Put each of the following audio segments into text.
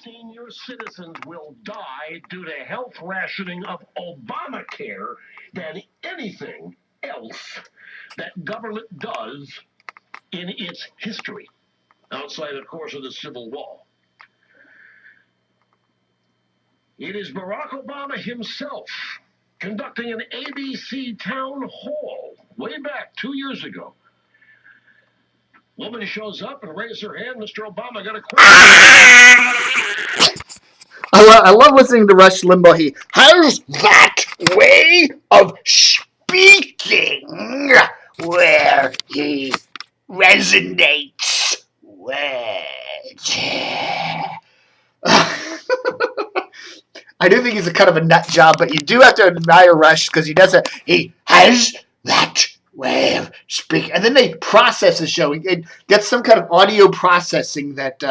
senior citizens will die due to health rationing of Obamacare than anything else that government does in its history, outside, of course, of the Civil War. It is Barack Obama himself conducting an ABC town hall way back 2 years ago. Woman shows up and raises her hand. Mr. Obama got a question. I love listening to Rush Limbaugh. He has that way of speaking where he resonates words. I do think he's a kind of a nut job, but you do have to admire Rush because he does it. He has that way of speaking. And then they process the show. He gets some kind of audio processing that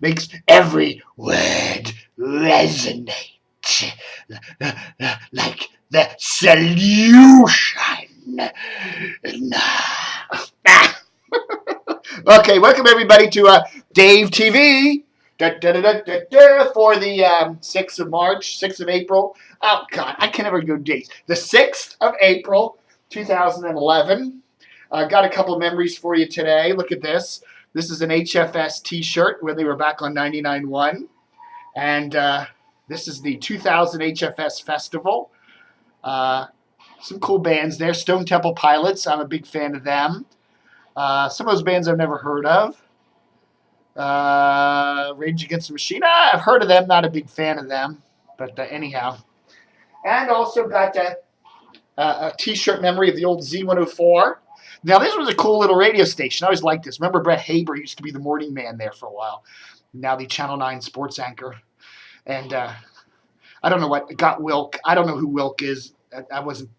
makes every word resonate like the solution. Okay, welcome everybody to Dave TV. For the 6th of March, 6th of April. Oh, God, I can never go dates. The 6th of April, 2011. Got a couple memories for you today. Look at this. This is an HFS t-shirt where they were back on 99.1. And this is the 2000 HFS Festival. Some cool bands there. Stone Temple Pilots. I'm a big fan of them. Some of those bands I've never heard of. Rage Against the Machine. I've heard of them. Not a big fan of them. But anyhow. And also got a t-shirt memory of the old Z104. Now, this was a cool little radio station. I always liked this. Remember Brett Haber used to be the morning man there for a while. Now the Channel 9 sports anchor. And I don't know what got Wilk. I don't know who Wilk is. I wasn't.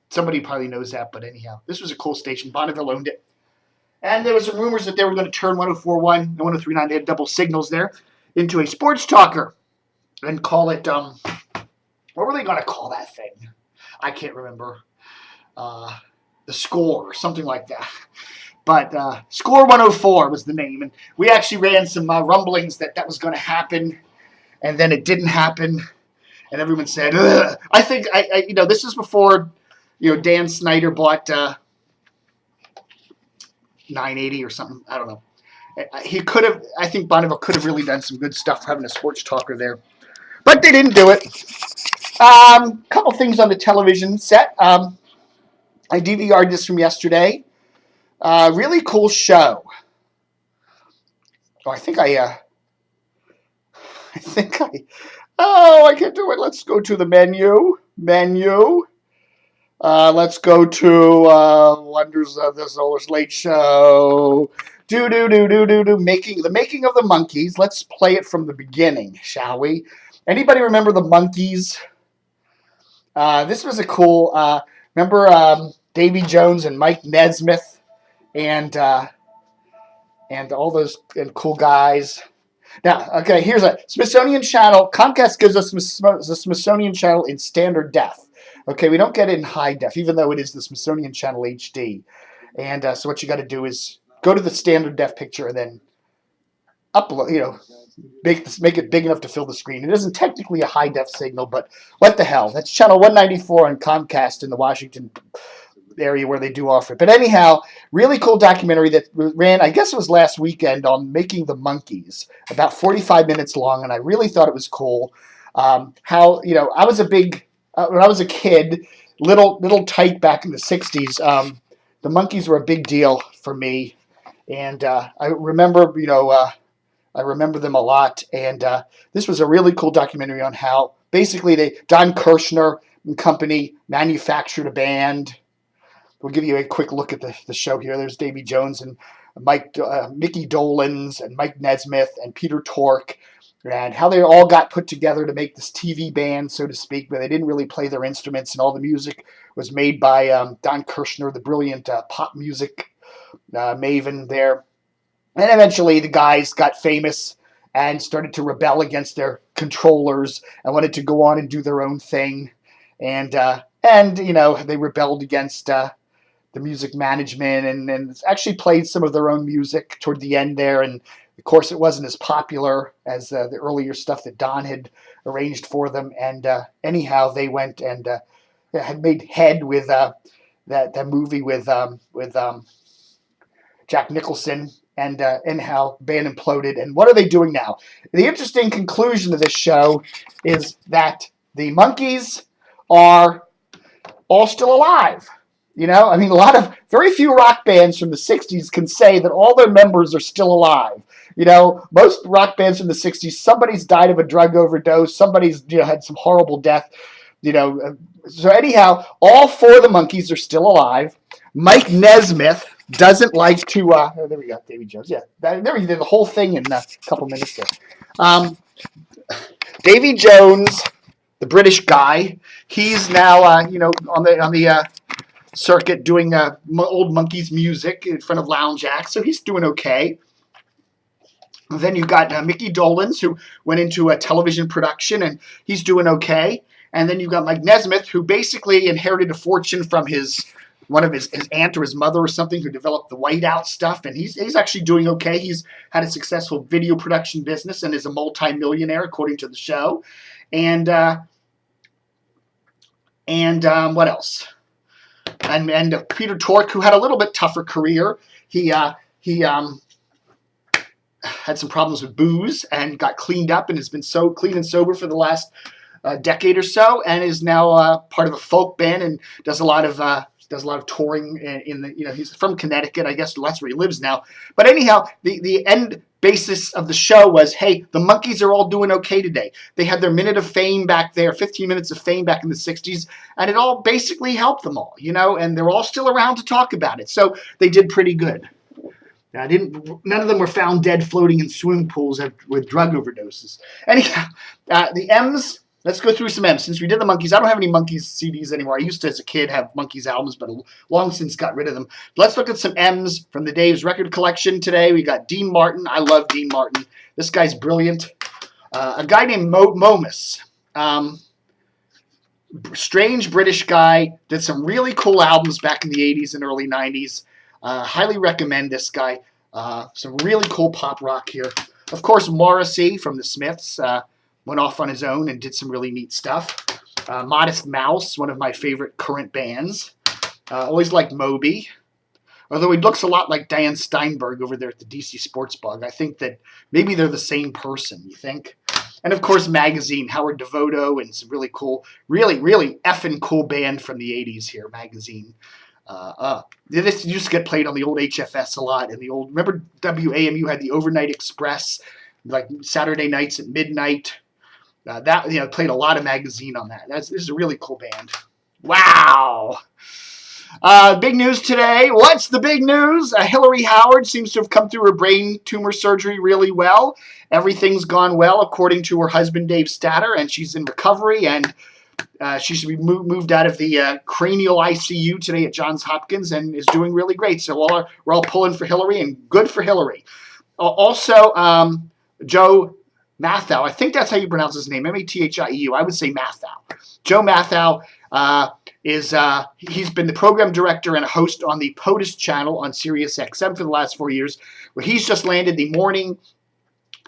Somebody probably knows that. But anyhow, this was a cool station. Bonneville owned it. And there was some rumors that they were going to turn 104.1 and 103.9. They had double signals there into a sports talker and call it, what were they going to call that thing? I can't remember. The Score or something like that. But Score 104 was the name. And we actually ran some rumblings that was going to happen. And then it didn't happen. And everyone said, ugh. I think, this is before, Dan Snyder bought 980 or something. I don't know. He could have, I think Bonneville could have really done some good stuff having a sports talker there. But they didn't do it. Couple things on the television set. I DVR'd this from yesterday. Really cool show. Oh, I can't do it. Let's go to the menu. Let's go to Wonders of the Solar Slate Show. The making of the Monkees. Let's play it from the beginning, shall we? Anybody remember the Monkees? This was a cool. Remember Davy Jones and Mike Nesmith and all those cool guys. Now, okay, here's a Smithsonian Channel. Comcast gives us the Smithsonian Channel in standard def. Okay, we don't get it in high def, even though it is the Smithsonian Channel HD. And so what you got to do is go to the standard def picture and then upload, make it big enough to fill the screen. It isn't technically a high def signal, but what the hell? That's channel 194 on Comcast in the Washington area where they do offer it. But anyhow, really cool documentary that ran, I guess it was last weekend, on making the Monkees, about 45 minutes long, and I really thought it was cool. How, I was a big, when I was a kid, little tyke back in the 60s, the Monkees were a big deal for me, and I remember, I remember them a lot, and this was a really cool documentary on how basically Don Kirshner and company manufactured a band. We'll give you a quick look at the show here. There's Davy Jones and Mickey Dolenz and Mike Nesmith and Peter Tork, and how they all got put together to make this TV band, so to speak, but they didn't really play their instruments, and all the music was made by Don Kirshner, the brilliant pop music maven there. And eventually the guys got famous and started to rebel against their controllers and wanted to go on and do their own thing. And they rebelled against the music management and actually played some of their own music toward the end there. And Of course, it wasn't as popular as the earlier stuff that Don had arranged for them. And anyhow, they went and had made head with that movie with Jack Nicholson. And anyhow, band imploded. And what are they doing now? The interesting conclusion of this show is that the Monkees are all still alive. You know, I mean, very few rock bands from the 60s can say that all their members are still alive. You know, most rock bands from the 60s, somebody's died of a drug overdose, somebody's, had some horrible death, So anyhow, all four of the Monkees are still alive. Mike Nesmith doesn't like to, there we go, Davy Jones. Yeah, there he did the whole thing in a couple minutes there. Davy Jones, the British guy, he's now, on the circuit doing old Monkees music in front of lounge acts, so he's doing okay. And then you got Mickey Dolenz, who went into a television production, and he's doing okay. And then you got Mike Nesmith, who basically inherited a fortune from one of his aunt or his mother or something, who developed the whiteout stuff, and he's actually doing okay. He's had a successful video production business and is a multi-millionaire, according to the show. And what else? And Peter Tork, who had a little bit tougher career, he had some problems with booze and got cleaned up and has been so clean and sober for the last decade or so, and is now part of a folk band and does a lot of touring he's from Connecticut, I guess that's where he lives now. But anyhow, the end basis of the show was, hey, the Monkees are all doing okay today. They had their minute of fame back there, 15 minutes of fame back in the 60s, and it all basically helped them all, and they're all still around to talk about it. So they did pretty good. Now, none of them were found dead floating in swimming pools with drug overdoses. Anyhow, the M's. Let's go through some M's. Since we did the Monkees, I don't have any Monkees CDs anymore. I used to, as a kid, have Monkees albums, but long since got rid of them. Let's look at some M's from the Dave's record collection today. We got Dean Martin. I love Dean Martin. This guy's brilliant. A guy named Momus. Strange British guy. Did some really cool albums back in the 80s and early 90s. Highly recommend this guy. Some really cool pop rock here. Of course, Morrissey from the Smiths. Went off on his own and did some really neat stuff. Modest Mouse, one of my favorite current bands. Always liked Moby. Although he looks a lot like Dan Steinberg over there at the DC Sports Blog. I think that maybe they're the same person, you think? And of course, Magazine, Howard Devoto, and some really cool, really, really effing cool band from the 80s here, Magazine. This used to get played on the old HFS a lot. And remember WAMU had the Overnight Express, like Saturday nights at midnight. Played a lot of Magazine on that. This is a really cool band. Wow. Big news today. What's the big news? Hillary Howard seems to have come through her brain tumor surgery really well. Everything's gone well, according to her husband, Dave Statter, and she's in recovery, and she should be moved out of the cranial ICU today at Johns Hopkins and is doing really great. So we're all pulling for Hillary, and good for Hillary. Also, Joe Mathieu, I think that's how you pronounce his name, Mathieu. I would say Mathieu. Joe Mathieu he's been the program director and a host on the POTUS channel on Sirius XM for the last 4 years, where he's just landed the morning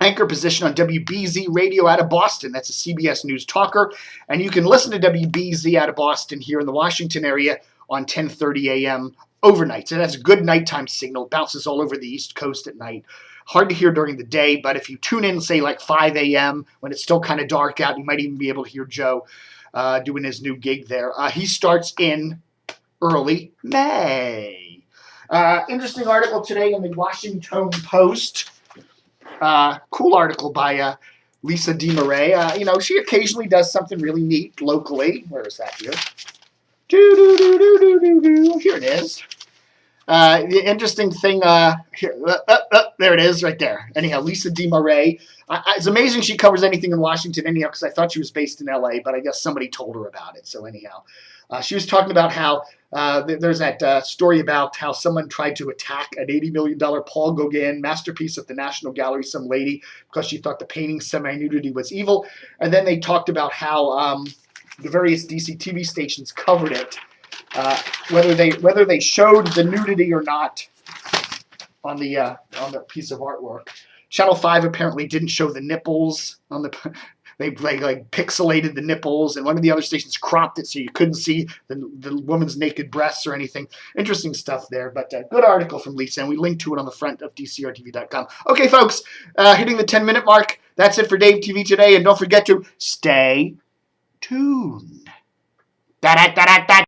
anchor position on WBZ Radio out of Boston. That's a CBS News talker. And you can listen to WBZ out of Boston here in the Washington area on 10:30 a.m. overnight. So that's a good nighttime signal. It bounces all over the East Coast at night. Hard to hear during the day, but if you tune in, say, like 5 a.m., when it's still kind of dark out, you might even be able to hear Joe doing his new gig there. He starts in early May. Interesting article today in the Washington Post. Cool article by Lisa DeMarais. She occasionally does something really neat locally. Where is that here? Here it is. The interesting thing here, there it is right there. Anyhow, Lisa DeMarais. It's amazing she covers anything in Washington anyhow, because I thought she was based in L.A., but I guess somebody told her about it. So anyhow, she was talking about how there's that story about how someone tried to attack an $80 million Paul Gauguin masterpiece at the National Gallery, some lady, because she thought the painting semi-nudity was evil. And then they talked about how the various DC TV stations covered it. Whether they showed the nudity or not on the piece of artwork. Channel 5 apparently didn't show the nipples on the. They like pixelated the nipples, and one of the other stations cropped it so you couldn't see the woman's naked breasts or anything. Interesting stuff there, but good article from Lisa, and we link to it on the front of DCRTV.com. Okay, folks, hitting the 10-minute mark. That's it for Dave TV today, and don't forget to stay tuned. Da da da da da.